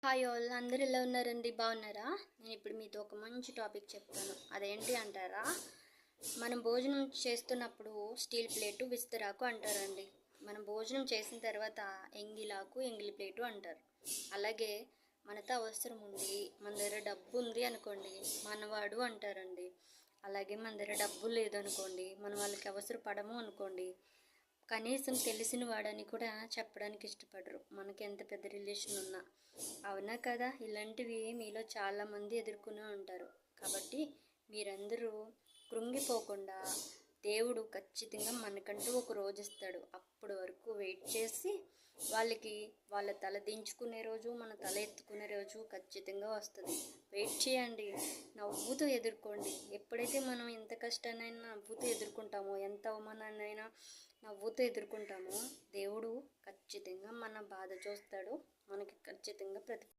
Hi all, అందరు ఎలా ఉన్నారండి? బాగున్నారా? నేను ఇప్పుడు మీతో ఒక మంచి టాపిక్ చెప్తాను. అదేంటి అంటారా? మనం భోజనం చేస్తున్నప్పుడు స్టీల్ ప్లేటు విస్తరాకు అంటారండి. మనం భోజనం చేసిన తర్వాత ఎంగిలాకు ఎంగిలి ప్లేటు అంటారు. అలాగే మనతో అవసరం ఉంది, మన దగ్గర డబ్బు ఉంది అనుకోండి, మనవాడు అంటారండి. అలాగే మన దగ్గర డబ్బు లేదనుకోండి, మనం వాళ్ళకి అవసరపడము అనుకోండి, కనీసం తెలిసిన వాడని కూడా చెప్పడానికి ఇష్టపడరు, మనకి ఎంత పెద్ద రిలేషన్ ఉన్నా. అవునా కదా? ఇలాంటివి మీలో చాలామంది ఎదుర్కొనే ఉంటారు. కాబట్టి మీరందరూ కృంగిపోకుండా, దేవుడు ఖచ్చితంగా మనకంటూ ఒక రోజు ఇస్తాడు. అప్పటి వరకు వెయిట్ చేసి వాళ్ళకి వాళ్ళ తల దించుకునే రోజు, మన తల ఎత్తుకునే రోజు ఖచ్చితంగా వస్తుంది. వెయిట్ చేయండి, నవ్వుతూ ఎదుర్కోండి. ఎప్పుడైతే మనం ఎంత కష్టాన్నైనా నవ్వుతూ ఎదుర్కొంటామో, ఎంత అవమానాన్నైనా నవ్వుతూ ఎదుర్కొంటామో, దేవుడు ఖచ్చితంగా మన బాధ చూస్తాడు, మనకి ఖచ్చితంగా